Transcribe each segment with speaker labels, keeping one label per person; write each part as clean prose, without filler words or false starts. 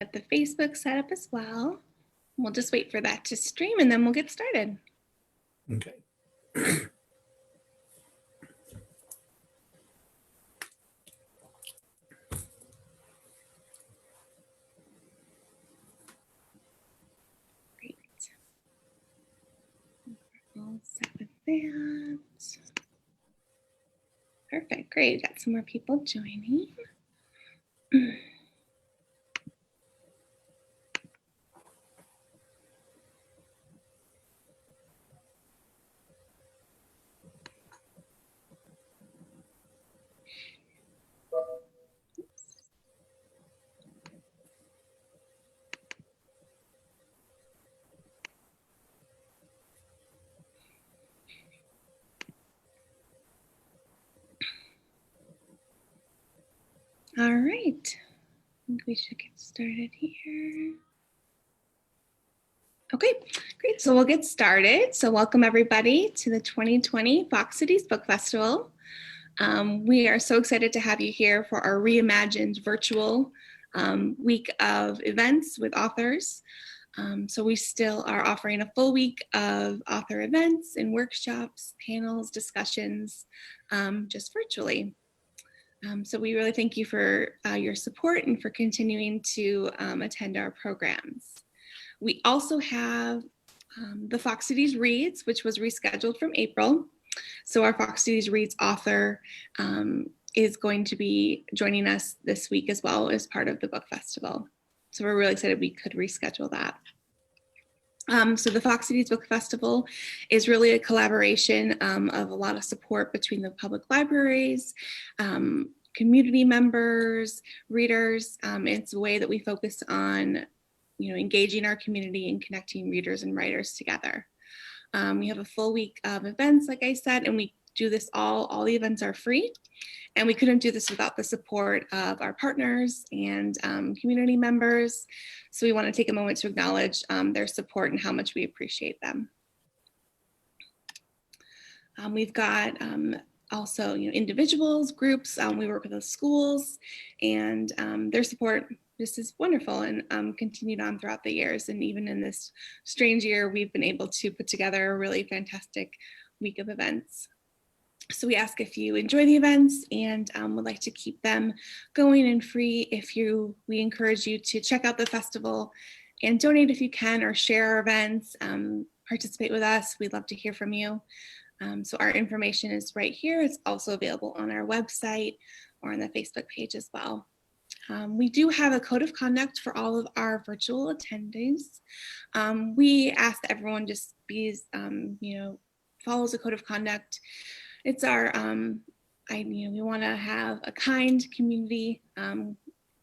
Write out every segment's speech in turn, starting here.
Speaker 1: Get the Facebook set up as well. We'll just wait for that to stream and then we'll get started.
Speaker 2: Okay.
Speaker 1: Great. All set with that. Perfect. Great. Got some more people joining. All right. I think we should get started here. Okay, great. So we'll get started. So welcome everybody to the 2020 Fox Cities Book Festival. We are so excited to have you here for our reimagined virtual week of events with authors. So we still are offering a full week of author events and workshops, panels, discussions, just virtually. So we really thank you for your support and for continuing to attend our programs. We also have the Fox Cities Reads, which was rescheduled from April. So our Fox Cities Reads author is going to be joining us this week as well as part of the book festival. So we're really excited we could reschedule that. So the Fox Cities Book Festival is really a collaboration of a lot of support between the public libraries, community members, readers. It's a way that we focus on engaging our community and connecting readers and writers together. We have a full week of events, like I said, and we do this all the events are free. And we couldn't do this without the support of our partners and community members. So we want to take a moment to acknowledge their support and how much we appreciate them. We've got also individuals, groups. We work with the schools, and their support this is wonderful and continued on throughout the years. And even in this strange year, we've been able to put together a really fantastic week of events. So we ask if you enjoy the events and would like to keep them going and free. We encourage you to check out the festival and donate if you can, or share our events, participate with us. We'd love to hear from you. So our information is right here. It's also available on our website or on the Facebook page as well. We do have a code of conduct for all of our virtual attendees. We ask that everyone just follows the code of conduct. It's our, we want to have a kind community.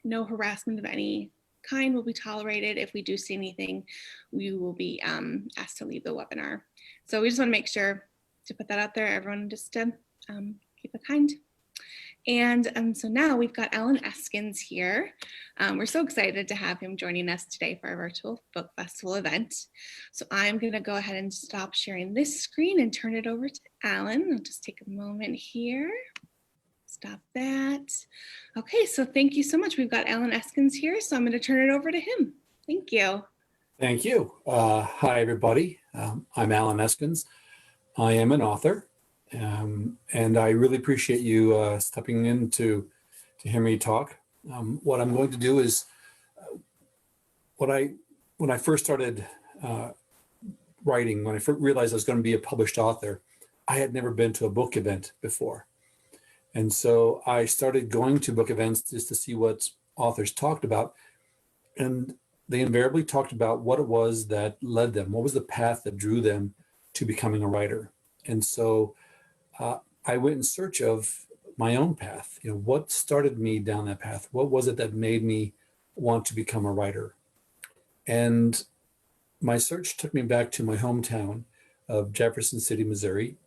Speaker 1: No harassment of any kind will be tolerated. If we do see anything, we will be asked to leave the webinar. So we just want to make sure to put that out there. Everyone just keep it kind. And so now we've got Allen Eskens here. We're so excited to have him joining us today for our virtual book festival event. So I'm going to go ahead and stop sharing this screen and turn it over to Allen. I'll just take a moment here. Stop that. Okay, so thank you so much. We've got Allen Eskens here, so I'm going to turn it over to him. Thank you.
Speaker 2: Thank you. Hi, everybody. I'm Allen Eskens. I am an author. And I really appreciate you stepping in to hear me talk. What I'm going to do is, when I first started writing, when I first realized I was going to be a published author, I had never been to a book event before. And so I started going to book events just to see what authors talked about. And they invariably talked about what it was that led them, what was the path that drew them to becoming a writer. And so I went in search of my own path. What started me down that path? What was it that made me want to become a writer? And my search took me back to my hometown of Jefferson City, Missouri.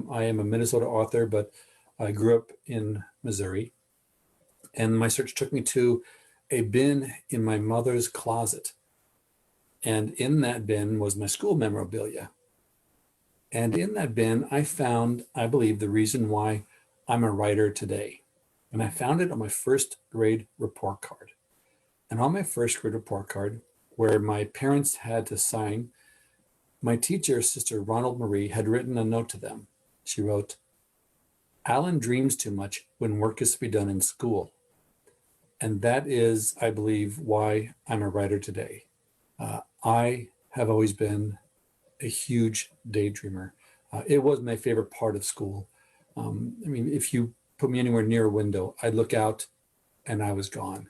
Speaker 2: I am a Minnesota author, but I grew up in Missouri. And my search took me to a bin in my mother's closet. And in that bin was my school memorabilia. And in that bin, I found, I believe, the reason why I'm a writer today. And I found it on my first grade report card. And on my first grade report card, where my parents had to sign, my teacher, Sister Ronald Marie, had written a note to them. She wrote, "Alan dreams too much when work is to be done in school." And that is, I believe, why I'm a writer today. I have always been a huge daydreamer. It was my favorite part of school. I mean, if you put me anywhere near a window, I'd look out and I was gone.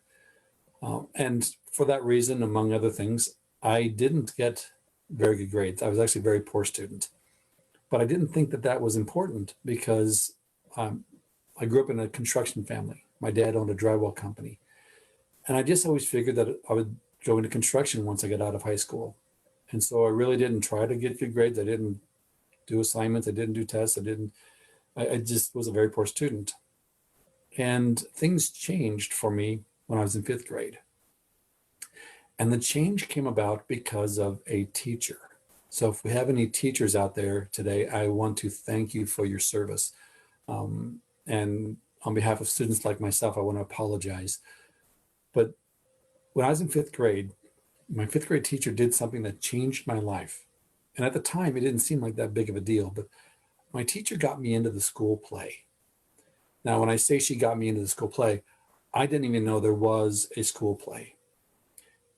Speaker 2: And for that reason, among other things, I didn't get very good grades. I was actually a very poor student. But I didn't think that that was important because I grew up in a construction family. My dad owned a drywall company. And I just always figured that I would go into construction once I got out of high school. And so I really didn't try to get good grades. I didn't do assignments. I didn't do tests. I just was a very poor student. And things changed for me when I was in fifth grade. And the change came about because of a teacher. So if we have any teachers out there today, I want to thank you for your service. And on behalf of students like myself, I want to apologize. But when I was in fifth grade, my fifth grade teacher did something that changed my life. And at the time, it didn't seem like that big of a deal, but my teacher got me into the school play. Now, when I say she got me into the school play, I didn't even know there was a school play.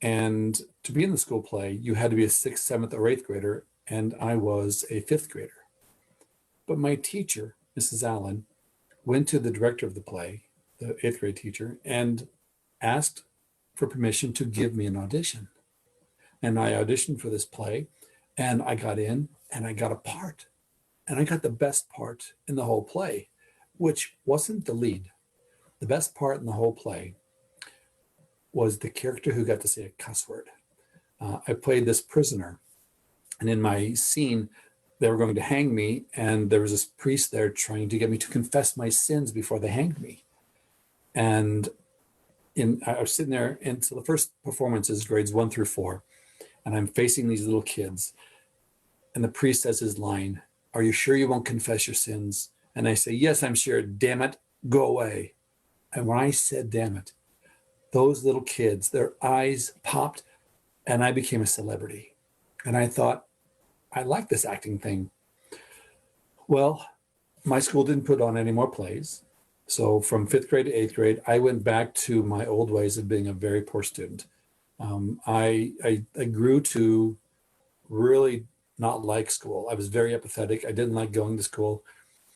Speaker 2: And to be in the school play, you had to be a sixth, seventh, or eighth grader, and I was a fifth grader. But my teacher, Mrs. Allen, went to the director of the play, the eighth grade teacher, and asked for permission to give me an audition. And I auditioned for this play, and I got in, and I got a part. And I got the best part in the whole play, which wasn't the lead. The best part in the whole play was the character who got to say a cuss word. I played this prisoner, and in my scene, they were going to hang me, and there was this priest there trying to get me to confess my sins before they hanged me. And I was sitting there, and so the first performance is grades 1 through 4, and I'm facing these little kids, and the priest says his line, "Are you sure you won't confess your sins?" And I say, "Yes, I'm sure. Damn it, go away." And when I said "damn it," those little kids, their eyes popped, and I became a celebrity. And I thought, I like this acting thing. Well, my school didn't put on any more plays. So from fifth grade to eighth grade, I went back to my old ways of being a very poor student. I grew to really not like school. I was very apathetic. I didn't like going to school.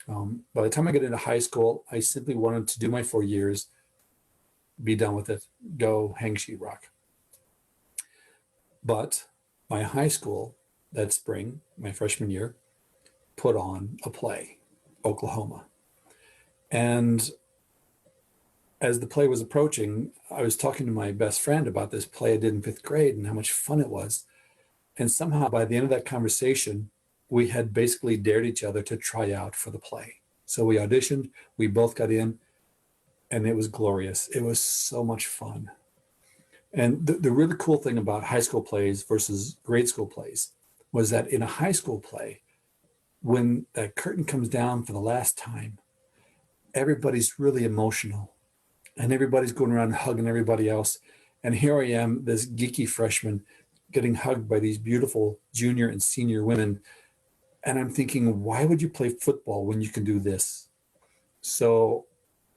Speaker 2: By the time I got into high school, I simply wanted to do my 4 years, be done with it, go hang sheetrock. But my high school that spring, my freshman year, put on a play, Oklahoma. And as the play was approaching, I was talking to my best friend about this play I did in fifth grade and how much fun it was. And somehow by the end of that conversation, we had basically dared each other to try out for the play. So we auditioned, we both got in, and it was glorious. It was so much fun. And the really cool thing about high school plays versus grade school plays was that in a high school play, when that curtain comes down for the last time, everybody's really emotional and everybody's going around hugging everybody else. And here I am, this geeky freshman, getting hugged by these beautiful junior and senior women. And I'm thinking, why would you play football when you can do this? So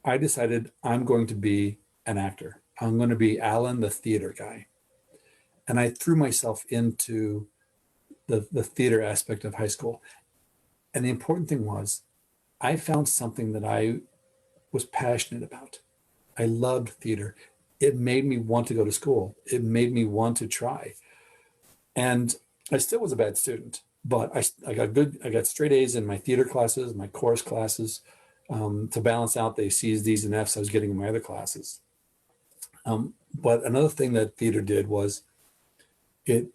Speaker 2: I decided I'm going to be an actor. I'm going to be Alan, the theater guy. And I threw myself into the theater aspect of high school. And the important thing was, I found something that I was passionate about. I loved theater. It made me want to go to school. It made me want to try. And I still was a bad student, but I got straight A's in my theater classes, my chorus classes, to balance out the C's, D's, and F's I was getting in my other classes. But another thing that theater did was it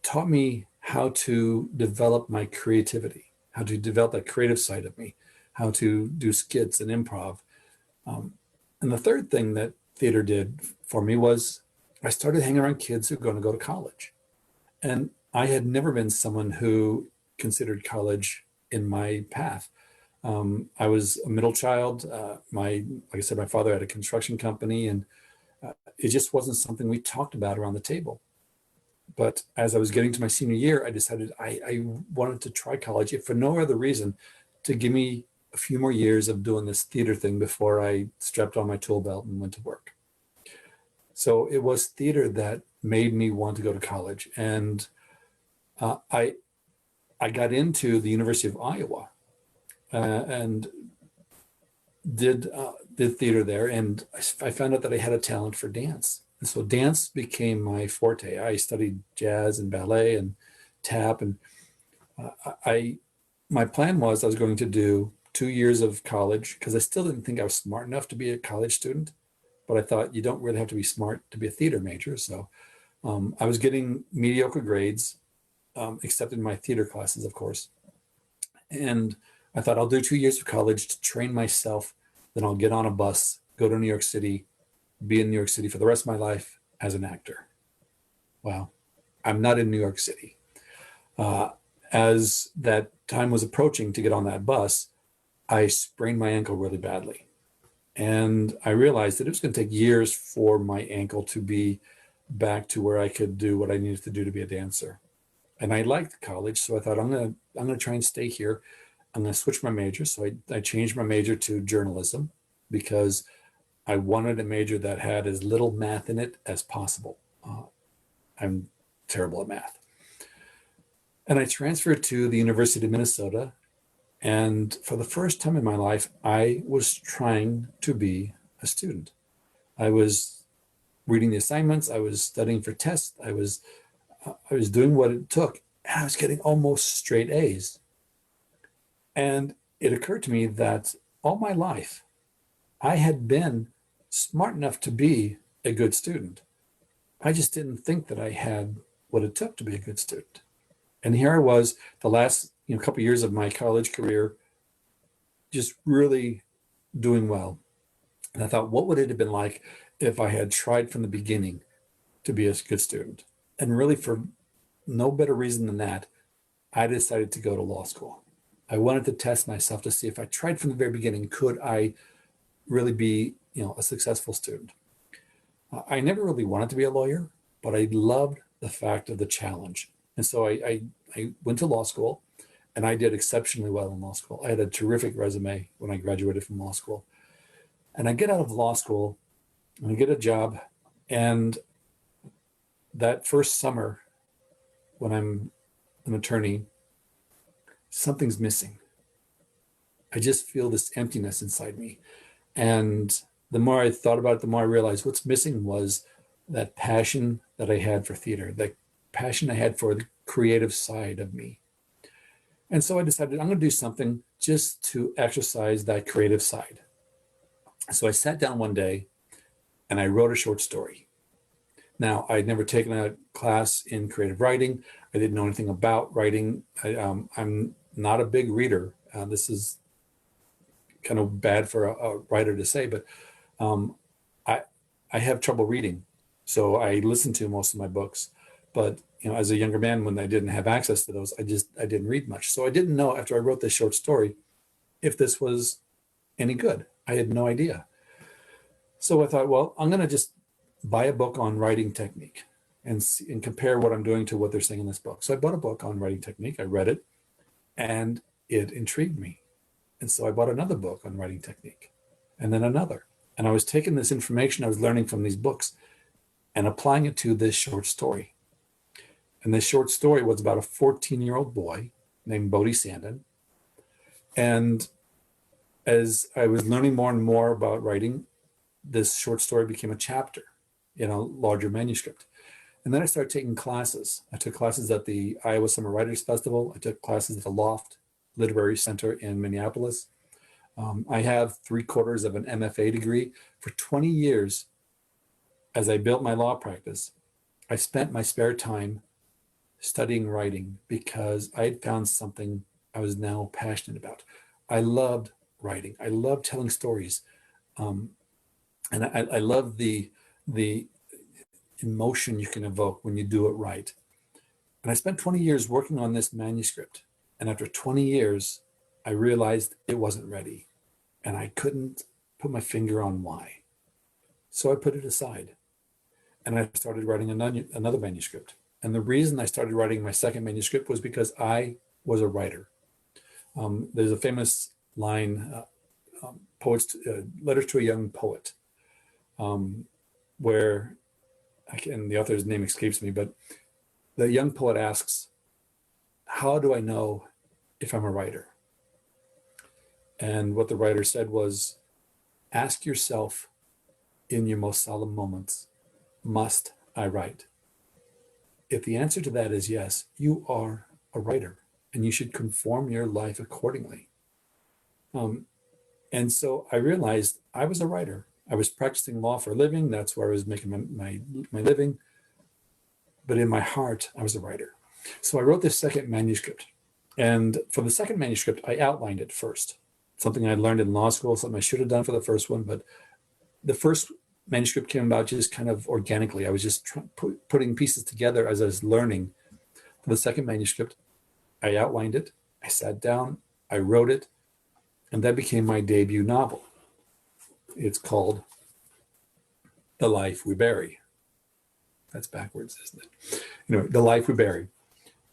Speaker 2: taught me how to develop my creativity, how to develop that creative side of me, how to do skits and improv. And the third thing that theater did for me was I started hanging around kids who were going to go to college. And I had never been someone who considered college in my path. I was a middle child. Like I said, my father had a construction company, and it just wasn't something we talked about around the table. But as I was getting to my senior year, I decided I wanted to try college, if for no other reason, to give me a few more years of doing this theater thing before I strapped on my tool belt and went to work. So it was theater that made me want to go to college. And uh, I, I got into the University of Iowa and did theater there. And I found out that I had a talent for dance. And so dance became my forte. I studied jazz and ballet and tap. And I my plan was I was going to do 2 years of college because I still didn't think I was smart enough to be a college student. But I thought you don't really have to be smart to be a theater major. So I was getting mediocre grades, except in my theater classes, of course. And I thought I'll do 2 years of college to train myself. Then I'll get on a bus, go to New York City, be in New York City for the rest of my life as an actor. Well, I'm not in New York City. Uh, as that time was approaching to get on that bus, I sprained my ankle really badly. And I realized that it was going to take years for my ankle to be back to where I could do what I needed to do to be a dancer. And I liked college, so I thought I'm gonna try and stay here. I'm gonna switch my major. So I changed my major to journalism because I wanted a major that had as little math in it as possible. I'm terrible at math. And I transferred to the University of Minnesota. And for the first time in my life, I was trying to be a student. I was reading the assignments. I was studying for tests. I was doing what it took, and I was getting almost straight A's. And it occurred to me that all my life, I had been smart enough to be a good student. I just didn't think that I had what it took to be a good student. And here I was, the last couple of years of my college career, just really doing well. And I thought, what would it have been like if I had tried from the beginning to be a good student? And really, for no better reason than that, I decided to go to law school. I wanted to test myself to see if I tried from the very beginning, could I really be, a successful student? I never really wanted to be a lawyer, but I loved the fact of the challenge. And so I went to law school, and I did exceptionally well in law school. I had a terrific resume when I graduated from law school. And I get out of law school and I get a job. And that first summer, when I'm an attorney, something's missing. I just feel this emptiness inside me. And the more I thought about it, the more I realized what's missing was that passion that I had for theater, that passion I had for the creative side of me. And so I decided I'm going to do something just to exercise that creative side. So I sat down one day and I wrote a short story. Now, I'd never taken a class in creative writing. I didn't know anything about writing. I'm not a big reader. This is kind of bad for a writer to say, but I I have trouble reading. So I listen to most of my books. But as a younger man, when I didn't have access to those, I didn't read much. So I didn't know after I wrote this short story if this was any good. I had no idea. So I thought, well, I'm going to just buy a book on writing technique and compare what I'm doing to what they're saying in this book. So I bought a book on writing technique. I read it and it intrigued me. And so I bought another book on writing technique and then another. And I was taking this information I was learning from these books and applying it to this short story. And this short story was about a 14-year-old boy named Bodhi Sandin. And as I was learning more and more about writing, this short story became a chapter in a larger manuscript. And then I started taking classes. I took classes at the Iowa Summer Writers Festival. I took classes at the Loft Literary Center in Minneapolis. I have 3/4 of an MFA degree. For 20 years, as I built my law practice, I spent my spare time studying writing because I had found something I was now passionate about. I loved writing. I loved telling stories. And I love the emotion you can evoke when you do it right. And I spent 20 years working on this manuscript. And after 20 years, I realized it wasn't ready. And I couldn't put my finger on why. So I put it aside. and I started writing another manuscript. And the reason I started writing my second manuscript was because I was a writer. There's a famous line, Letters to a Young Poet, where, the author's name escapes me, but the young poet asks, how do I know if I'm a writer? And what the writer said was, ask yourself in your most solemn moments, must I write? If the answer to that is yes, you are a writer, and you should conform your life accordingly. And so I realized I was a writer. I was practicing law for a living. That's where I was making my living. But in my heart, I was a writer. So I wrote this second manuscript. And for the second manuscript, I outlined it first. Something I learned in law school, something I should have done for the first one. But the first manuscript came about just kind of organically. I was just putting pieces together as I was learning. For the second manuscript, I outlined it. I sat down. I wrote it. And that became my debut novel. It's called The Life We Bury. That's backwards, isn't it? Anyway, The Life We Bury.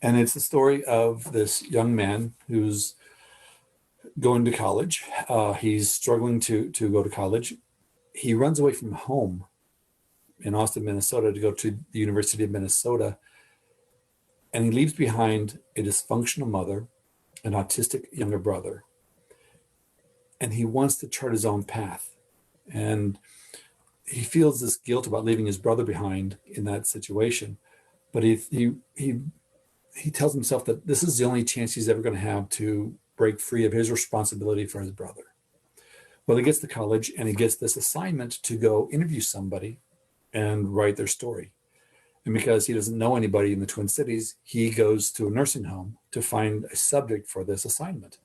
Speaker 2: And it's the story of this young man who's going to college. He's struggling to go to college. He runs away from home in Austin, Minnesota to go to the University of Minnesota. And he leaves behind a dysfunctional mother, an autistic younger brother. And he wants to chart his own path. And he feels this guilt about leaving his brother behind in that situation. But he tells himself that this is the only chance he's ever going to have to break free of his responsibility for his brother. Well, he gets to college and he gets this assignment to go interview somebody and write their story. And because he doesn't know anybody in the Twin Cities, he goes to a nursing home to find a subject for this assignment.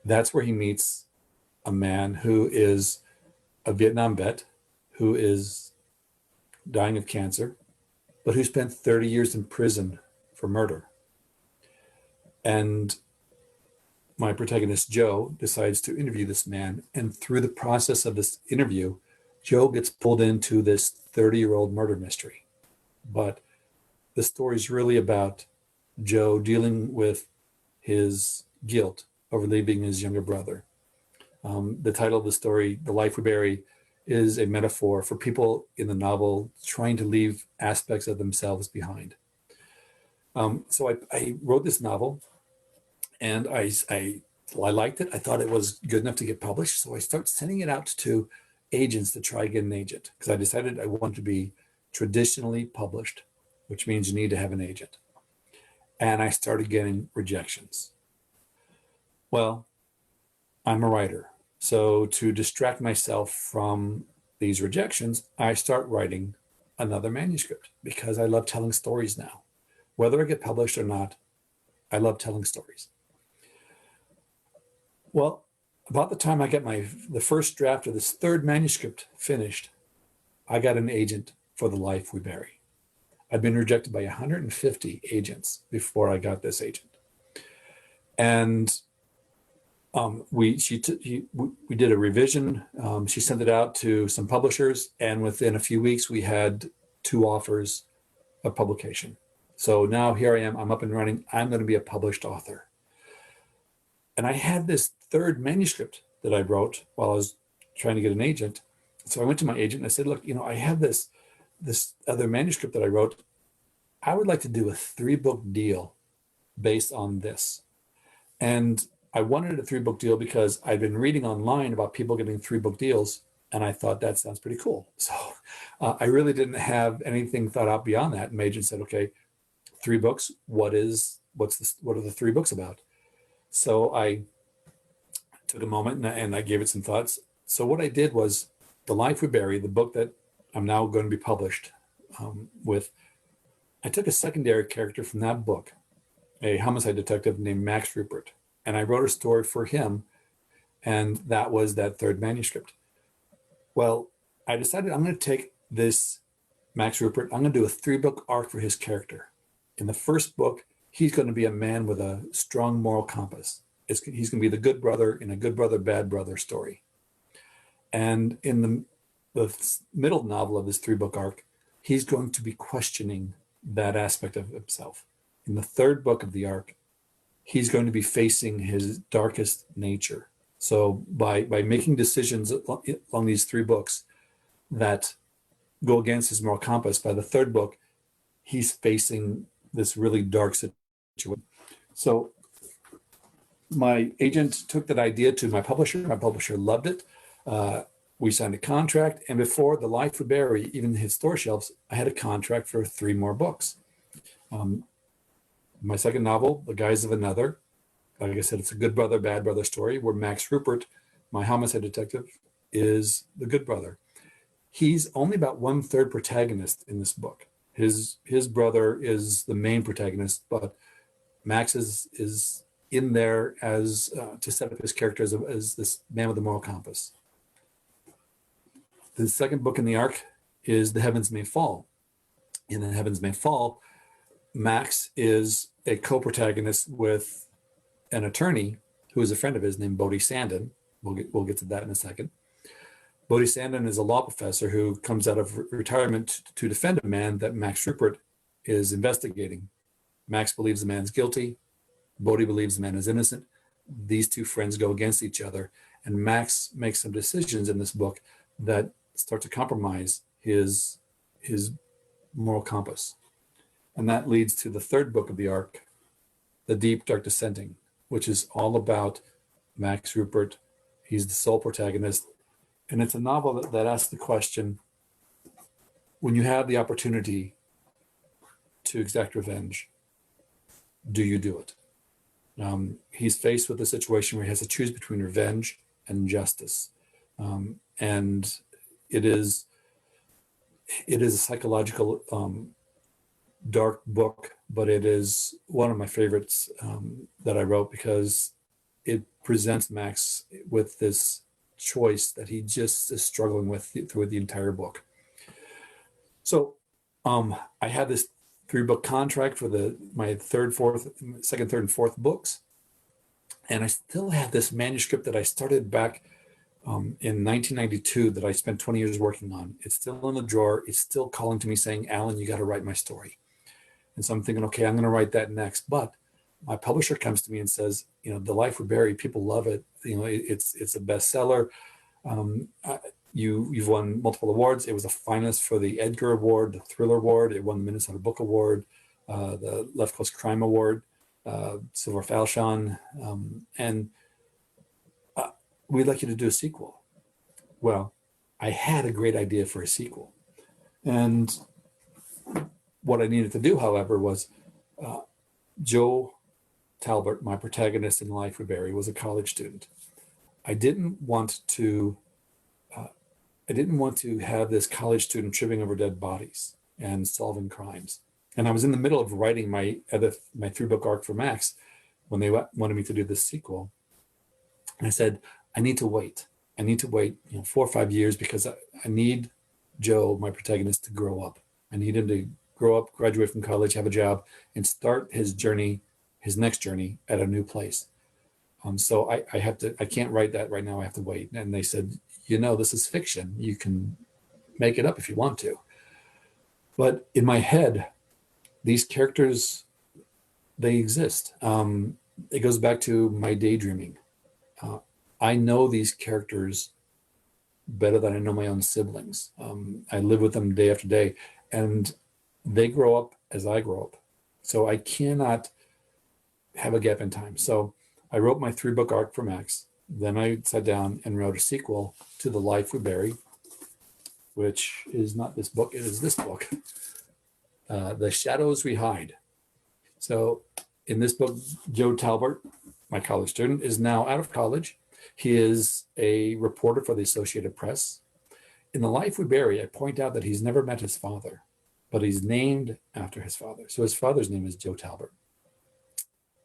Speaker 2: That's where he meets a man who is a Vietnam vet, who is dying of cancer, but who spent 30 years in prison for murder. And my protagonist, Joe, decides to interview this man. And through the process of this interview, Joe gets pulled into this 30-year-old murder mystery. But the story is really about Joe dealing with his guilt over leaving his younger brother. The title of the story, The Life We Bury, is a metaphor for people in the novel trying to leave aspects of themselves behind. So I wrote this novel, and I liked it. I thought it was good enough to get published. So I started sending it out to agents to try to get an agent, because I decided I wanted to be traditionally published, which means you need to have an agent. And I started getting rejections. Well, I'm a writer. So to distract myself from these rejections, I start writing another manuscript because I love telling stories now. Whether I get published or not, I love telling stories. Well, about the time I get the first draft of this third manuscript finished, I got an agent for The Life We Bury. I'd been rejected by 150 agents before I got this agent. And we did a revision. She sent it out to some publishers, and within a few weeks, we had 2 offers of publication. So now here I am. I'm up and running. I'm going to be a published author. And I had this third manuscript that I wrote while I was trying to get an agent. So I went to my agent and I said, look, I have this other manuscript that I wrote. I would like to do a 3-book deal based on this. And I wanted a 3-book deal because I'd been reading online about people getting 3-book deals, and I thought that sounds pretty cool. So I really didn't have anything thought out beyond that. And my agent said, okay, 3 books. What are the 3 books about? So I took a moment and I gave it some thoughts. So what I did was The Life We Bury, the book that I'm now going to be published with, I took a secondary character from that book, a homicide detective named Max Rupert, and I wrote a story for him, and that was that third manuscript. Well, I decided I'm going to take this Max Rupert, I'm going to do a 3-book arc for his character. In the first book, he's going to be a man with a strong moral compass. He's going to be the good brother in a good brother, bad brother story. And in middle novel of this 3-book arc, he's going to be questioning that aspect of himself. In the 3rd book of the arc, he's going to be facing his darkest nature. So by making decisions along these 3 books that go against his moral compass, by the 3rd book, he's facing this really dark situation. So my agent took that idea to my publisher. My publisher loved it. We signed a contract, and before The Life We Bury even hit store shelves, I had a contract for 3 more books. My second novel, The Guise of Another, like I said, it's a good brother, bad brother story where Max Rupert, my homicide detective, is the good brother. He's only about 1/3 protagonist in this book. His brother is the main protagonist, but Max is in there as to set up his character as this man with the moral compass. The second book in the arc is The Heavens May Fall. In The Heavens May Fall, Max is a co-protagonist with an attorney who is a friend of his named Bodhi Sandin. We'll get to that in a second. Bodhi Sandin is a law professor who comes out of retirement to defend a man that Max Rupert is investigating. Max believes the man's guilty. Bodhi believes the man is innocent. These 2 friends go against each other, and Max makes some decisions in this book that start to compromise his moral compass. And that leads to the 3rd book of the arc, The Deep Dark Descending, which is all about Max Rupert. He's the sole protagonist. And it's a novel that asks the question, when you have the opportunity to exact revenge, do you do it? He's faced with a situation where he has to choose between revenge and justice. And it is a psychological dark book, but it is one of my favorites that I wrote because it presents Max with this choice that he just is struggling with through the entire book. So I had this 3-book contract for my second, third, and fourth books. And I still have this manuscript that I started back in 1992 that I spent 20 years working on. It's still in the drawer. It's still calling to me saying, Alan, you got to write my story. And so I'm thinking, okay, I'm going to write that next. But my publisher comes to me and says, The Life We Bury, people love it. It's a bestseller. You've won multiple awards. It was a finalist for the Edgar Award, the Thriller Award. It won the Minnesota Book Award, the Left Coast Crime Award, Silver Falchion, and we'd like you to do a sequel. Well, I had a great idea for a sequel. And what I needed to do, however, was Joe Talbert, my protagonist in Life We Bury, was a college student. I didn't want to have this college student tripping over dead bodies and solving crimes. And I was in the middle of writing my 3-book arc for Max when they wanted me to do this sequel. And I said, I need to wait. 4 or 5 years because I need Joe, my protagonist, to grow up. I need him to grow up, graduate from college, have a job, and start his next journey at a new place. So I can't write that right now. I have to wait. And they said, this is fiction. You can make it up if you want to. But in my head, these characters, they exist. It goes back to my daydreaming. I know these characters better than I know my own siblings. I live with them day after day, and they grow up as I grow up. So I cannot have a gap in time. So I wrote my 3-book arc for Max. Then I sat down and wrote a sequel to The Life We Bury, which is not this book, it is this book, The Shadows We Hide. So in this book, Joe Talbert, my college student, is now out of college. He is a reporter for the Associated Press. In The Life We Bury, I point out that he's never met his father, but he's named after his father. So his father's name is Joe Talbert.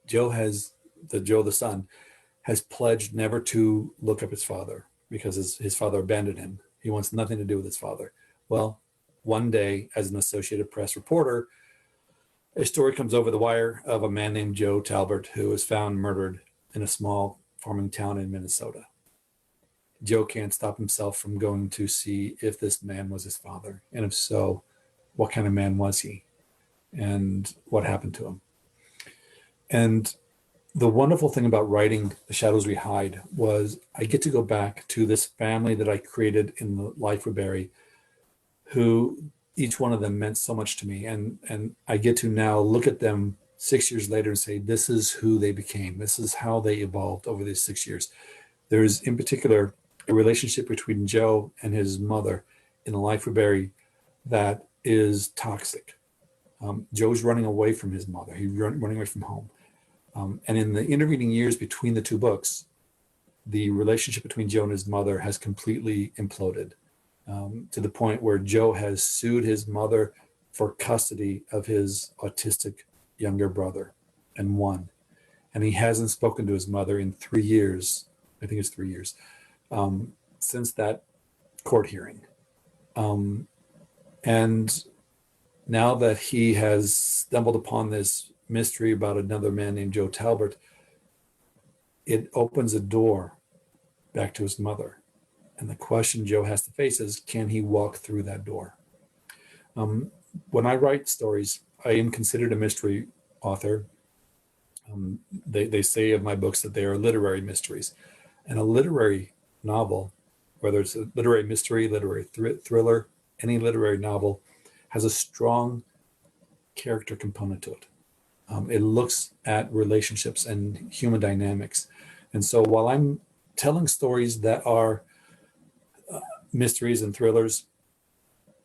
Speaker 2: Joe the son, has pledged never to look up his father because his father abandoned him. He wants nothing to do with his father. Well, one day, as an Associated Press reporter, a story comes over the wire of a man named Joe Talbert who was found murdered in a small farming town in Minnesota. Joe can't stop himself from going to see if this man was his father. And if so, what kind of man was he? And what happened to him? And the wonderful thing about writing The Shadows We Hide was I get to go back to this family that I created in the life of Barry, who each one of them meant so much to me. And I get to now look at them 6 years later and say, this is who they became. This is how they evolved over these 6 years. There's in particular a relationship between Joe and his mother in the life of Barry that is toxic. Joe's running away from his mother. He's running away from home. And in the intervening years between the two books, the relationship between Joe and his mother has completely imploded, to the point where Joe has sued his mother for custody of his autistic younger brother and won. And he hasn't spoken to his mother in 3 years. I think it's 3 years since that court hearing. And now that he has stumbled upon this mystery about another man named Joe Talbot, it opens a door back to his mother. And the question Joe has to face is, can he walk through that door? When I write stories, I am considered a mystery author. They say of my books that they are literary mysteries. And a literary novel, whether it's a literary mystery, literary thriller, any literary novel, has a strong character component to it. It looks at relationships and human dynamics. And so while I'm telling stories that are mysteries and thrillers,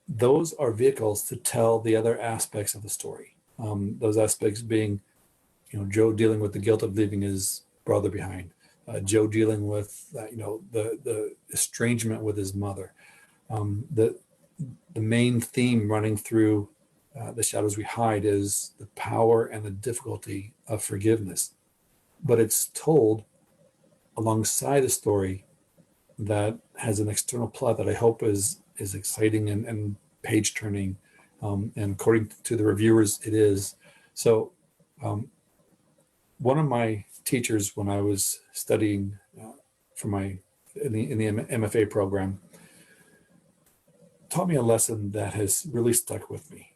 Speaker 2: those are vehicles to tell the other aspects of the story. Those aspects being, Joe dealing with the guilt of leaving his brother behind, Joe dealing with, the estrangement with his mother. The main theme running through The Shadows We Hide is the power and the difficulty of forgiveness. But it's told alongside a story that has an external plot that I hope is exciting and page turning. And according to the reviewers, it is. So one of my teachers when I was studying in the MFA program taught me a lesson that has really stuck with me.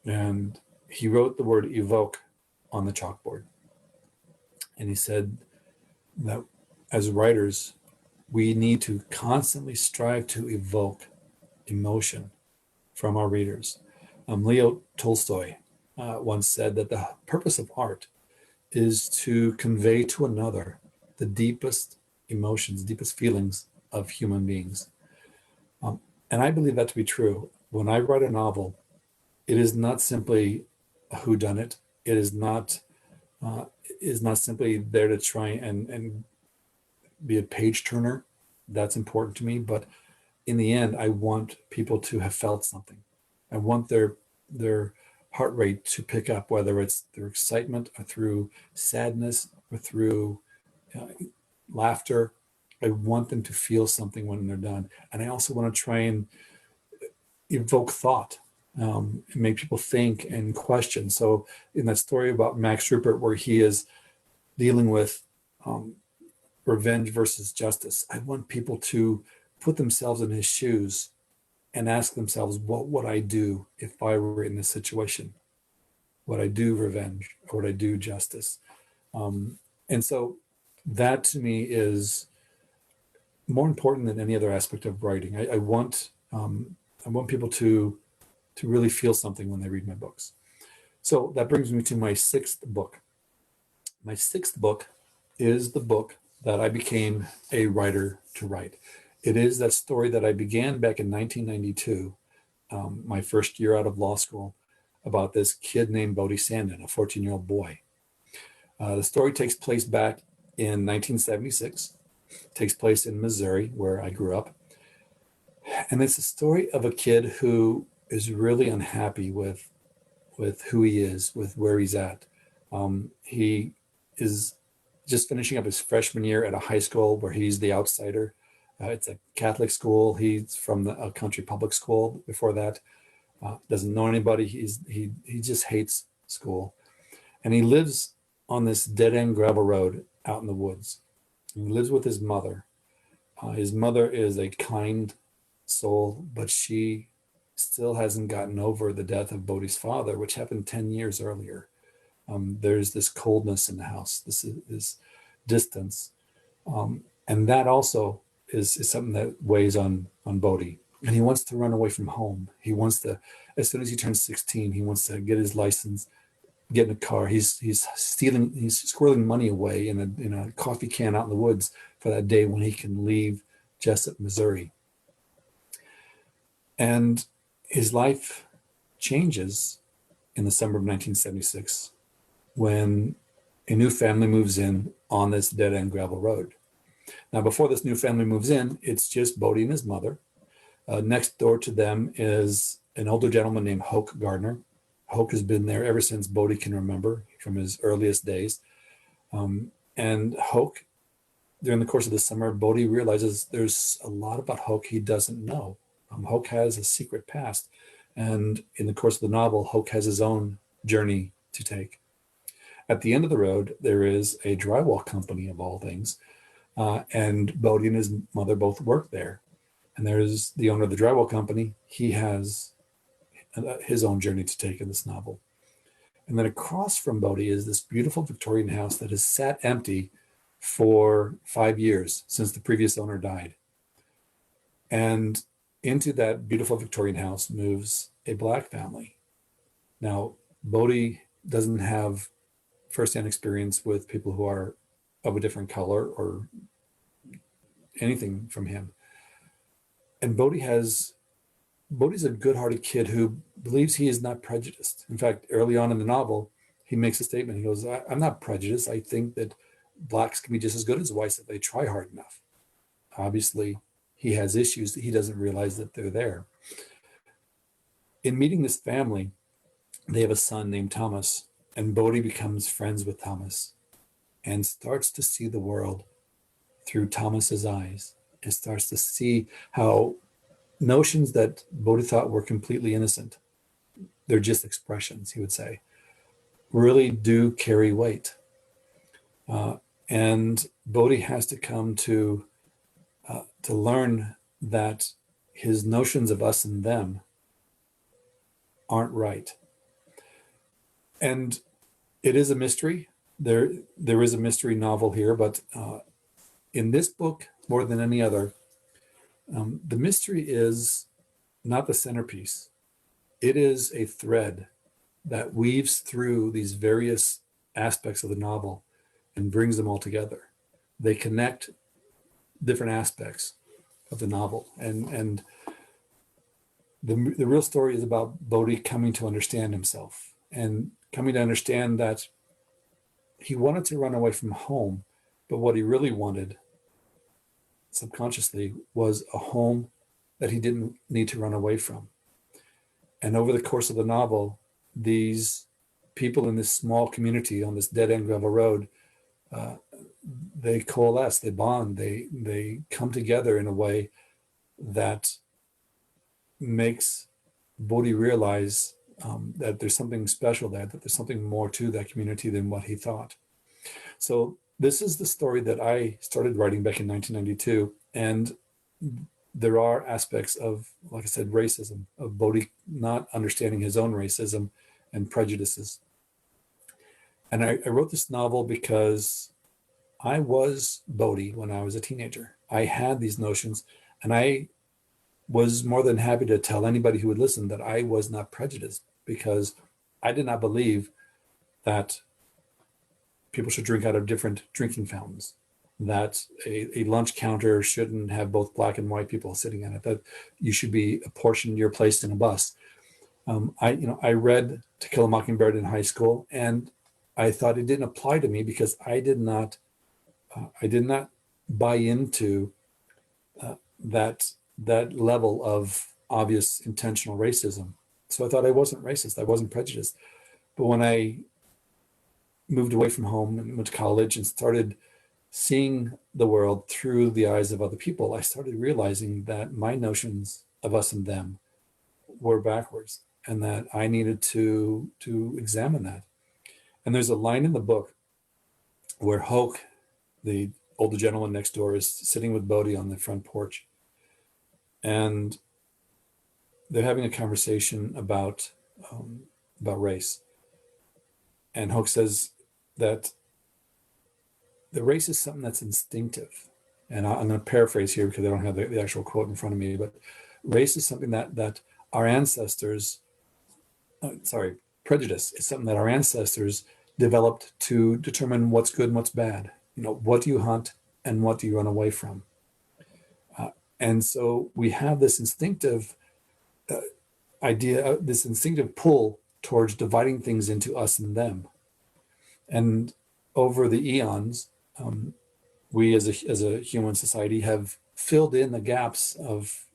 Speaker 2: And he wrote the word evoke on the chalkboard. And he said that as writers, we need to constantly strive to evoke emotion from our readers. Leo Tolstoy once said that the purpose of art is to convey to another the deepest emotions, deepest feelings of human beings. And I believe that to be true. When I write a novel, it is not simply a whodunit. It is not simply there to try and be a page turner. That's important to me. But in the end, I want people to have felt something. I want their heart rate to pick up, whether it's through excitement or through sadness or through laughter. I want them to feel something when they're done. And I also want to try and evoke thought, and make people think and question. So in that story about Max Rupert, where he is dealing with revenge versus justice, I want people to put themselves in his shoes and ask themselves, what would I do if I were in this situation? Would I do revenge or would I do justice? And so that to me is more important than any other aspect of writing. I want people to really feel something when they read my books. So that brings me to my sixth book. My sixth book is the book that I became a writer to write. It is that story that I began back in 1992, my first year out of law school, about this kid named Bodie Sandin, a 14-year-old boy. The story takes place back in 1976, takes place in Missouri, where I grew up. And it's a story of a kid who is really unhappy with who he is, with where he's at. He is just finishing up his freshman year at a high school where he's the outsider. It's a Catholic school. He's from a country public school before that. Doesn't know anybody. He just hates school. And he lives on this dead-end gravel road out in the woods. He lives with his mother. His mother is a kind soul, but she still hasn't gotten over the death of Bodhi's father, which happened 10 years earlier. There's this coldness in the house, this distance. And that also is something that weighs on Bodhi. And he wants to run away from home. He wants to, as soon as he turns 16, he wants to get his license, get in a car. He's squirreling money away in a coffee can out in the woods for that day when he can leave Jessup, Missouri. And his life changes in the summer of 1976 when a new family moves in on this dead-end gravel road. Now, before this new family moves in, it's just Bodhi and his mother. Next door to them is an older gentleman named Hoke Gardner. Hoke has been there ever since Bodhi can remember, from his earliest days. And Hoke, during the course of the summer, Bodhi realizes there's a lot about Hoke he doesn't know. Hoke has a secret past. And in the course of the novel, Hoke has his own journey to take. At the end of the road, there is a drywall company, of all things. And Bodhi and his mother both work there. And there's the owner of the drywall company. He has his own journey to take in this novel. And then across from Bodhi is this beautiful Victorian house that has sat empty for 5 years since the previous owner died. And into that beautiful Victorian house moves a Black family. Now, Bodhi doesn't have firsthand experience with people who are of a different color or anything from him. And Bodhi's a good-hearted kid who believes he is not prejudiced. In fact, early on in the novel, he makes a statement. He goes, I'm not prejudiced. I think that Blacks can be just as good as whites if they try hard enough. Obviously, he has issues that he doesn't realize that they're there. In meeting this family, they have a son named Thomas, and Bodhi becomes friends with Thomas and starts to see the world through Thomas's eyes, and starts to see how notions that Bodhi thought were completely innocent, they're just expressions, he would say, really do carry weight. And Bodhi has to come to learn that his notions of us and them aren't right. And it is a mystery. There is a mystery novel here, but in this book, more than any other, the mystery is not the centerpiece. It is a thread that weaves through these various aspects of the novel and brings them all together. They connect different aspects of the novel. And the real story is about Bodhi coming to understand himself and coming to understand that he wanted to run away from home, but what he really wanted subconsciously was a home that he didn't need to run away from. And over the course of the novel, these people in this small community on this dead-end gravel road, they coalesce, they bond, they come together in a way that makes Bodhi realize that there's something special there, that there's something more to that community than what he thought. So this is the story that I started writing back in 1992. And there are aspects of, like I said, racism, of Bodhi not understanding his own racism and prejudices. And I wrote this novel because I was Bodhi when I was a teenager. I had these notions, and I was more than happy to tell anybody who would listen that I was not prejudiced, because I did not believe that people should drink out of different drinking fountains, that a lunch counter shouldn't have both Black and white people sitting at it, that you should be apportioned your place in a bus. I read To Kill a Mockingbird in high school, and I thought it didn't apply to me because I did not buy into that level of obvious intentional racism. So I thought I wasn't racist, I wasn't prejudiced. But when I moved away from home and went to college and started seeing the world through the eyes of other people, I started realizing that my notions of us and them were backwards, and that I needed to examine that. And there's a line in the book where Hoke, the older gentleman next door is sitting with Bodhi on the front porch, and they're having a conversation about race. And Hoke says that the race is something that's instinctive. And I'm going to paraphrase here because I don't have the actual quote in front of me, but race is something that our ancestors, prejudice is something that our ancestors developed to determine what's good and what's bad. What do you hunt and what do you run away from? And so we have this instinctive idea, this instinctive pull towards dividing things into us and them. And over the eons, we as a human society have filled in the gaps of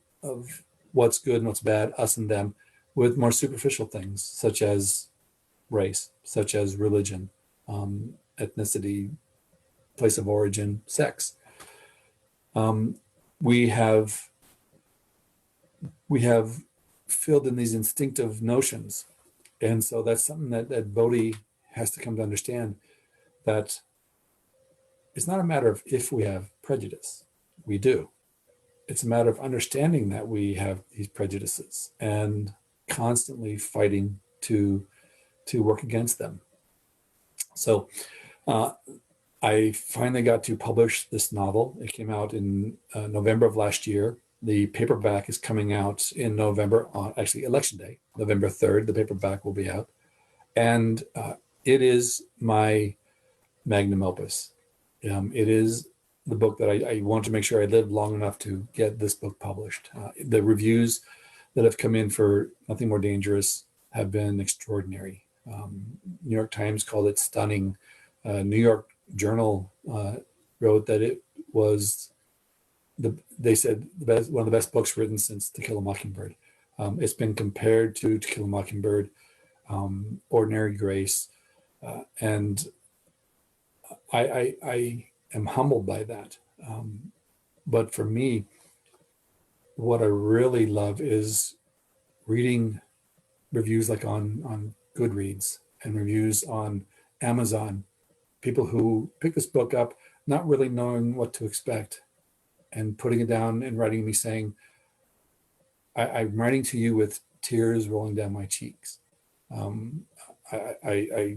Speaker 2: what's good and what's bad, us and them, with more superficial things such as race, such as religion, ethnicity, place of origin, sex. We have filled in these instinctive notions. And so that's something that Bodhi has to come to understand, that it's not a matter of if we have prejudice. We do. It's a matter of understanding that we have these prejudices and constantly fighting to work against them. So I finally got to publish this novel. It came out in November of last year. The paperback is coming out in November, on actually Election Day, November 3rd. The paperback will be out. And it is my magnum opus. It is the book that I want to make sure I lived long enough to get this book published. The reviews that have come in for Nothing More Dangerous have been extraordinary. New York Times called it stunning. New York Journal wrote that it was they said one of the best books written since To Kill a Mockingbird. It's been compared to Kill a Mockingbird, Ordinary Grace, and I am humbled by that. But for me, what I really love is reading reviews like on Goodreads and reviews on Amazon. People who pick this book up not really knowing what to expect and putting it down and writing me saying, I'm writing to you with tears rolling down my cheeks. I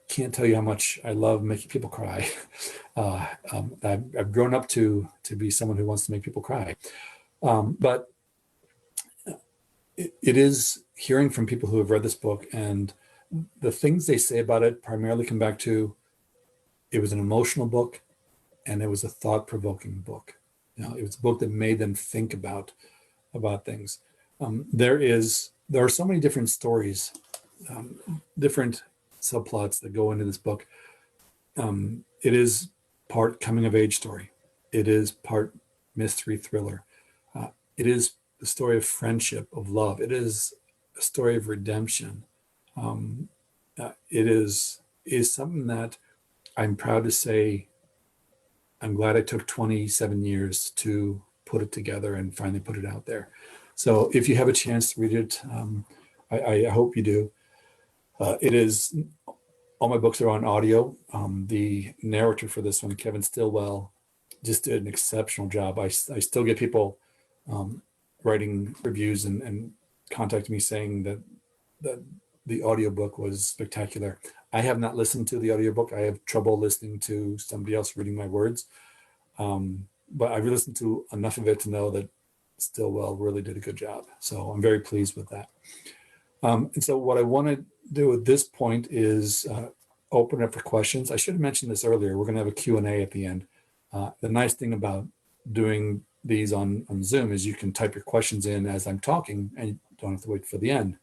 Speaker 2: can't tell you how much I love making people cry. I've grown up to be someone who wants to make people cry. But it is hearing from people who have read this book, and the things they say about it primarily come back to, it was an emotional book and it was a thought-provoking book. It was a book that made them think about things. There are so many different stories, different subplots that go into this book. It is part coming of age story. It is part mystery thriller. It is the story of friendship, of love. It is a story of redemption. It is something that I'm proud to say, I'm glad I took 27 years to put it together and finally put it out there. So if you have a chance to read it, I hope you do. It is, all my books are on audio. The narrator for this one, Kevin Stillwell, just did an exceptional job. I still get people writing reviews and contacting me saying that the audiobook was spectacular. I have not listened to the audiobook. I have trouble listening to somebody else reading my words. But I've listened to enough of it to know that Stillwell really did a good job. So I'm very pleased with that. And so what I want to do at this point is open up for questions. I should have mentioned this earlier. We're going to have a Q&A at the end. The nice thing about doing these on Zoom is you can type your questions in as I'm talking and you don't have to wait for the end.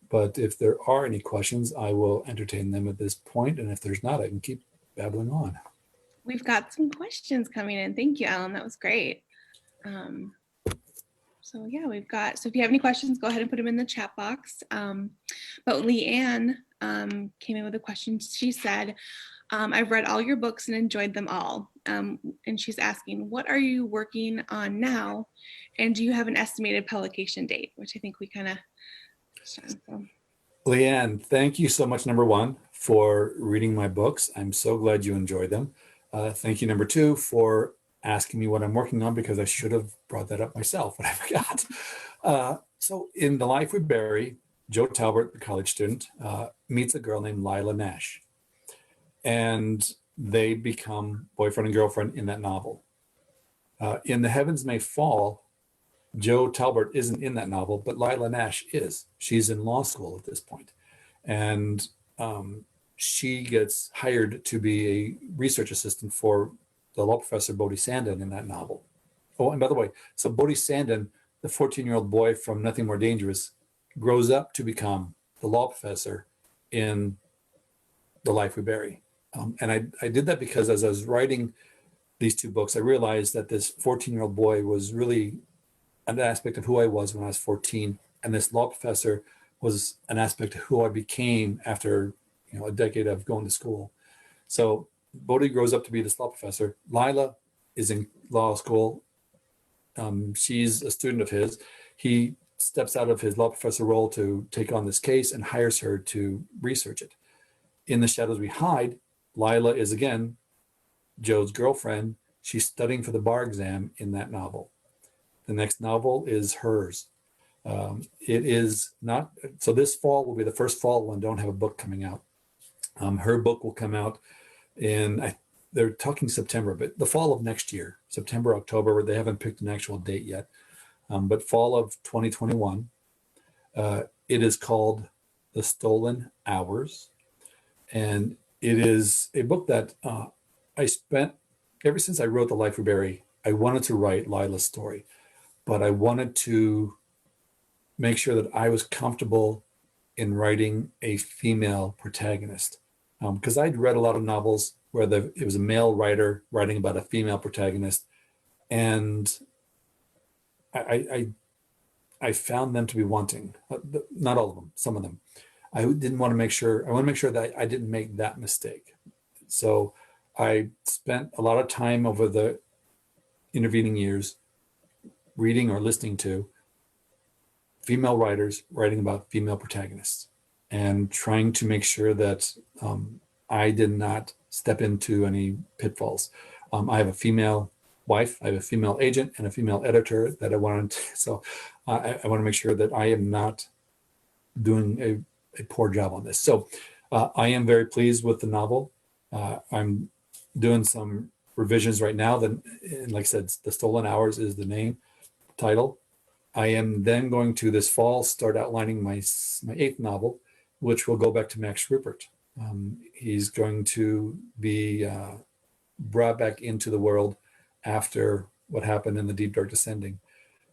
Speaker 2: But if there are any questions, I will entertain them at this point. And if there's not, I can keep babbling on.
Speaker 1: We've got some questions coming in. Thank you, Alan. That was great. So yeah, so if you have any questions, go ahead and put them in the chat box. But Leanne came in with a question. She said, I've read all your books and enjoyed them all. And she's asking, what are you working on now? And do you have an estimated publication date? Which I think we kind of touched on. So.
Speaker 2: Leanne, thank you so much, number one, for reading my books. I'm so glad you enjoyed them. Thank you, number two, for asking me what I'm working on, because I should have brought that up myself, but I forgot. So in The Life We Bury, Joe Talbot, the college student, meets a girl named Lila Nash, and they become boyfriend and girlfriend in that novel. In The Heavens May Fall, Joe Talbot isn't in that novel, but Lila Nash is. She's in law school at this point. And she gets hired to be a research assistant for the law professor Bodhi Sandin in that novel. Oh, and by the way, so Bodhi Sandin, the 14-year-old boy from Nothing More Dangerous, grows up to become the law professor in The Life We Bury. And I did that because as I was writing these two books, I realized that this 14-year-old boy was really an aspect of who I was when I was 14, and this law professor was an aspect of who I became after a decade of going to school. So Bodhi grows up to be this law professor. Lila is in law school. She's a student of his. He steps out of his law professor role to take on this case and hires her to research it. In The Shadows We Hide, Lila is again Joe's girlfriend. She's studying for the bar exam in that novel. The next novel is hers. It is not, so this fall will be the first fall when I don't have a book coming out. Her book will come out they're talking September, but the fall of next year, September, October, they haven't picked an actual date yet, but fall of 2021. It is called The Stolen Hours. And it is a book that I spent, ever since I wrote The Life We Bury, I wanted to write Lila's story, but I wanted to make sure that I was comfortable in writing a female protagonist. Because I'd read a lot of novels where it was a male writer writing about a female protagonist, and I found them to be wanting. Not all of them, some of them. I want to make sure that I didn't make that mistake. So I spent a lot of time over the intervening years reading or listening to female writers writing about female protagonists and trying to make sure that I did not step into any pitfalls. I have a female wife, I have a female agent, and a female editor that I wanted to, so I want to make sure that I am not doing a poor job on this. So I am very pleased with the novel. I'm doing some revisions right now. And like I said, The Stolen Hours is the title. I am then going to this fall start outlining my eighth novel, which will go back to Max Rupert. He's going to be brought back into the world after what happened in The Deep Dark Descending.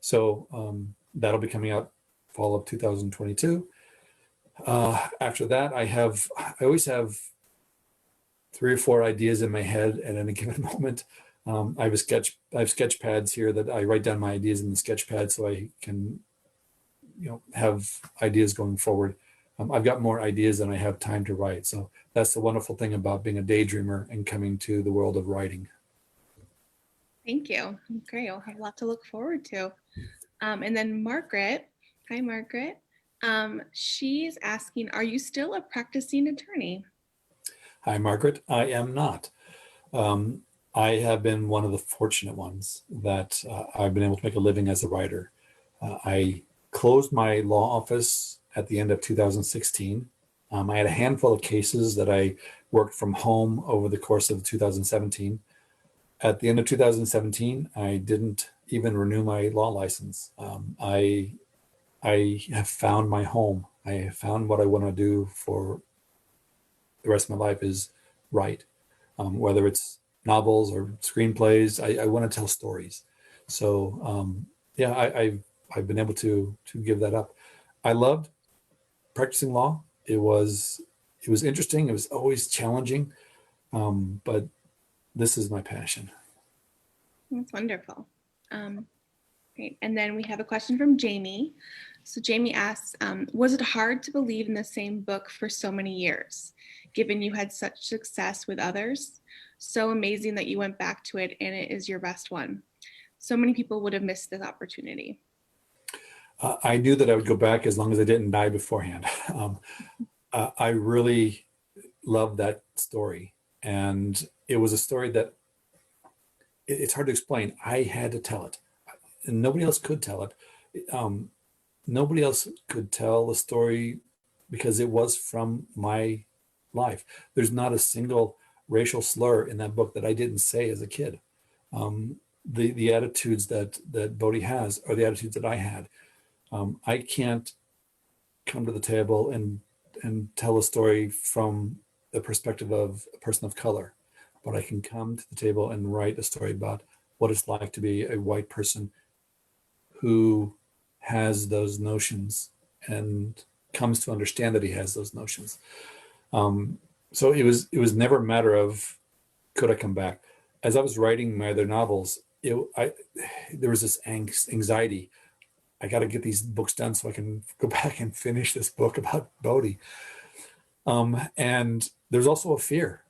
Speaker 2: So that'll be coming out fall of 2022. After that, I always have 3 or 4 ideas in my head at any given moment. I have sketch pads here that I write down my ideas in the sketch pad so I can, have ideas going forward. I've got more ideas than I have time to write. So that's the wonderful thing about being a daydreamer and coming to the world of writing.
Speaker 1: Thank you. Great. I'll have a lot to look forward to. And then Margaret, hi Margaret. She's asking, are you still a practicing attorney?
Speaker 2: Hi, Margaret. I am not. I have been one of the fortunate ones that I've been able to make a living as a writer. I closed my law office at the end of 2016. I had a handful of cases that I worked from home over the course of 2017. At the end of 2017, I didn't even renew my law license. I have found my home. I have found what I want to do for the rest of my life is write, whether it's novels or screenplays. I want to tell stories. So I've been able to give that up. I loved practicing law. It was interesting. It was always challenging, but this is my passion.
Speaker 1: That's wonderful. Great. And then we have a question from Jamie. So Jamie asks, was it hard to believe in the same book for so many years, given you had such success with others? So amazing that you went back to it and it is your best one. So many people would have missed this opportunity.
Speaker 2: I knew that I would go back as long as I didn't die beforehand. I really love that story. And it was a story that it's hard to explain. I had to tell it, and nobody else could tell it. Um, Nobody else could tell the story because it was from my life. There's not a single racial slur in that book that I didn't say as a kid. The attitudes that Bodhi has are the attitudes that I had. I can't come to the table and tell a story from the perspective of a person of color, but I can come to the table and write a story about what it's like to be a white person who has those notions and comes to understand that he has those notions. So it was never a matter of could I come back. As I was writing my other novels, there was this anxiety. I got to get these books done so I can go back and finish this book about Bodhi. And there's also a fear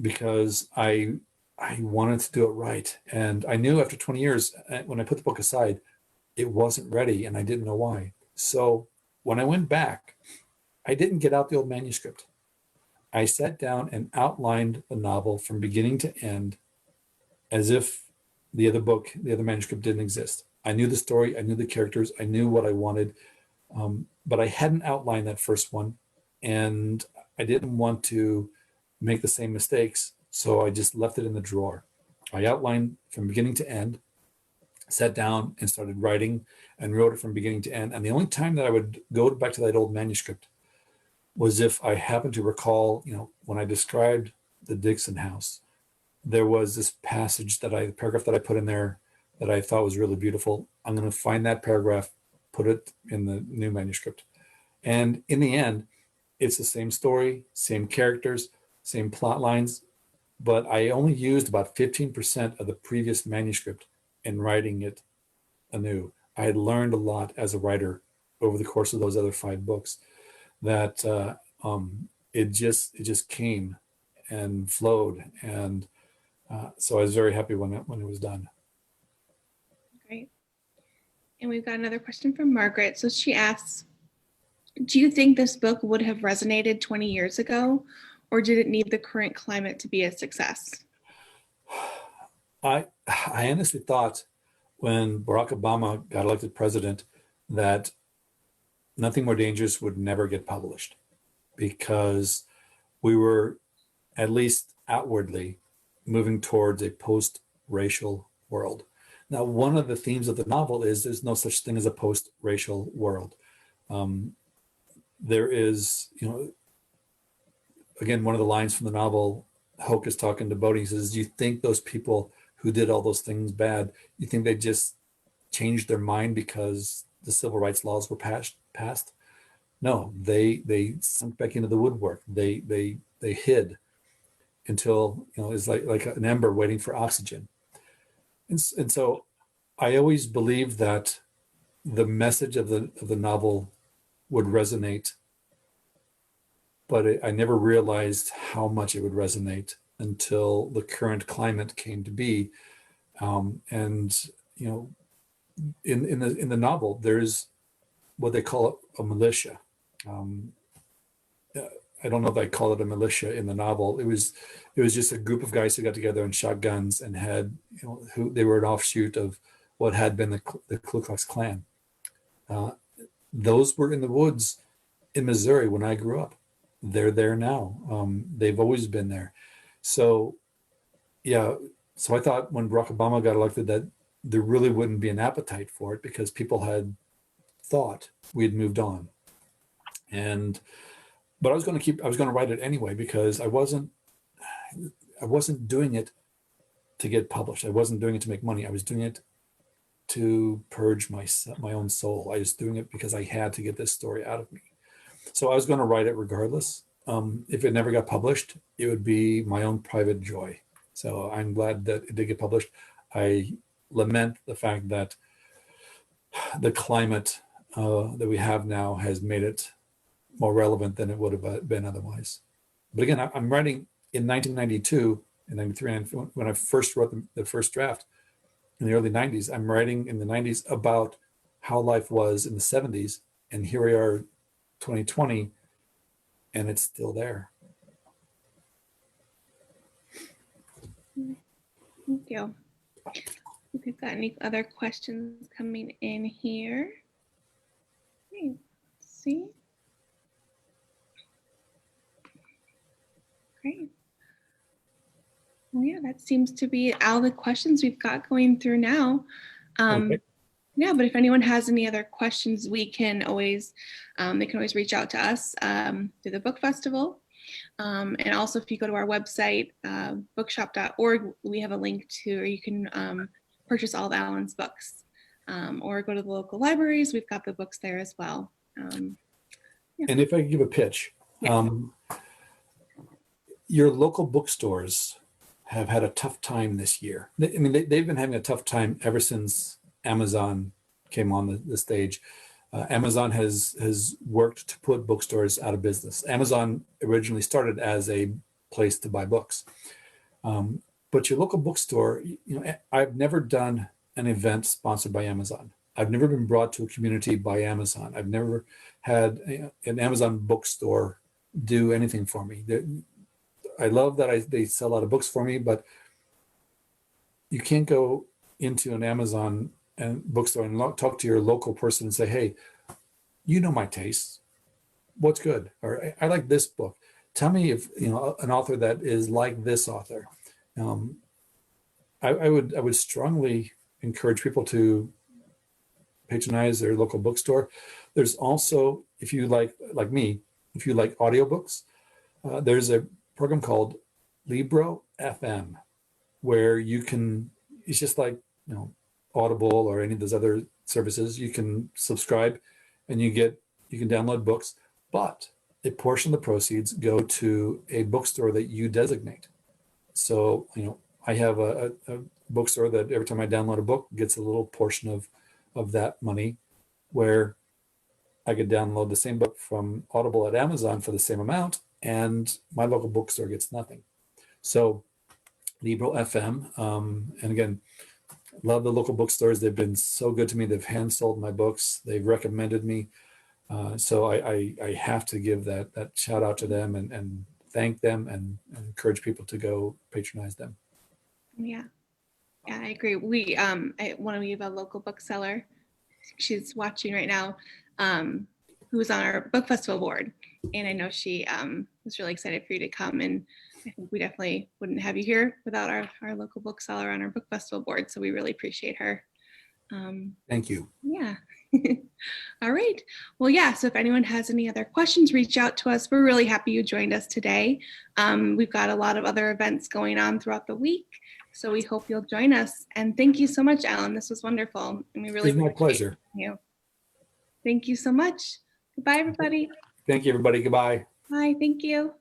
Speaker 2: because I wanted to do it right, and I knew after 20 years when I put the book aside, it wasn't ready, and I didn't know why. So when I went back, I didn't get out the old manuscript. I sat down and outlined the novel from beginning to end as if the other manuscript didn't exist. I knew the story, I knew the characters, I knew what I wanted, but I hadn't outlined that first one, and I didn't want to make the same mistakes, so I just left it in the drawer. I outlined from beginning to end, sat down and started writing and wrote it from beginning to end. And the only time that I would go back to that old manuscript was if I happened to recall, when I described the Dixon house, there was this paragraph that I put in there that I thought was really beautiful. I'm going to find that paragraph, put it in the new manuscript. And in the end, it's the same story, same characters, same plot lines, but I only used about 15% of the previous manuscript in writing it anew. I had learned a lot as a writer over the course of those other 5 books that it just came and flowed, and so I was very happy when it was done.
Speaker 1: Great. And we've got another question from Margaret. So she asks, do you think this book would have resonated 20 years ago, or did it need the current climate to be a success?
Speaker 2: I honestly thought when Barack Obama got elected president that Nothing More Dangerous would never get published because we were, at least outwardly, moving towards a post-racial world. Now, one of the themes of the novel is there's no such thing as a post-racial world. There is, again, one of the lines from the novel, Hoke is talking to Bodhi, he says, do you think those people who did all those things bad, you think they just changed their mind because the civil rights laws were passed? No, they sunk back into the woodwork. They hid until it's like an ember waiting for oxygen. And so I always believed that the message of the novel would resonate, but I never realized how much it would resonate until the current climate came to be. And in the novel, there's what they call a militia. I don't know if I call it a militia in the novel. It was just a group of guys who got together and shot guns and had, who they were an offshoot of what had been the Ku Klux Klan. Those were in the woods in Missouri when I grew up. They're there now. They've always been there. So, yeah. So I thought when Barack Obama got elected that there really wouldn't be an appetite for it because people had thought we had moved on. But I was going to write it anyway because I wasn't doing it to get published. I wasn't doing it to make money. I was doing it to purge my own soul. I was doing it because I had to get this story out of me. So I was going to write it regardless. If it never got published, it would be my own private joy. So I'm glad that it did get published. I lament the fact that the climate that we have now has made it more relevant than it would have been otherwise. But again, I'm writing in 1992 and 93, when I first wrote the first draft in the early 90s, I'm writing in the 90s about how life was in the 70s. And here we are, 2020, and it's still there.
Speaker 1: Thank you. If we've got any other questions coming in here. Okay, let's see. Great. Well, yeah, that seems to be all the questions we've got going through now.
Speaker 2: Okay.
Speaker 1: Yeah, but if anyone has any other questions, we can always, they can always reach out to us through the book festival. And also if you go to our website, bookshop.org, we have a link to, or you can purchase all of Allen's books, or go to the local libraries. We've got the books there as well. Yeah.
Speaker 2: And if I could give a pitch,
Speaker 1: Yeah.
Speaker 2: Your local bookstores have had a tough time this year. They've been having a tough time ever since Amazon came on the stage. Amazon has worked to put bookstores out of business. Amazon originally started as a place to buy books. But your local bookstore, I've never done an event sponsored by Amazon. I've never been brought to a community by Amazon. I've never had an Amazon bookstore do anything for me. I love that they sell a lot of books for me, but you can't go into an Amazon and bookstore and talk to your local person and say, hey, you know my tastes. What's good? Or I like this book. Tell me if an author that is like this author. I would strongly encourage people to patronize their local bookstore. There's also, if you like me, if you like audiobooks, there's a program called Libro FM where you can, it's just like Audible or any of those other services. You can subscribe and you can download books, but a portion of the proceeds go to a bookstore that you designate. So I have a bookstore that every time I download a book gets a little portion of that money, where I could download the same book from Audible at Amazon for the same amount, and my local bookstore gets nothing. So Libro FM, and again, love the local bookstores. They've been so good to me. They've hand sold my books. They've recommended me. So I have to give that shout out to them and thank them and encourage people to go patronize them.
Speaker 1: Yeah, I agree. We we have a local bookseller. She's watching right now, who's on our book festival board, and I know she was really excited for you to come. And I think we definitely wouldn't have you here without our local bookseller on our book festival board. So we really appreciate her.
Speaker 2: Thank you.
Speaker 1: Yeah. All right. Well, yeah. So if anyone has any other questions, reach out to us. We're really happy you joined us today. We've got a lot of other events going on throughout the week, so we hope you'll join us. And thank you so much, Allen. This was wonderful. And we really
Speaker 2: It's my pleasure.
Speaker 1: You. Thank you so much. Goodbye, everybody.
Speaker 2: Thank you, everybody. Goodbye.
Speaker 1: Bye. Thank you.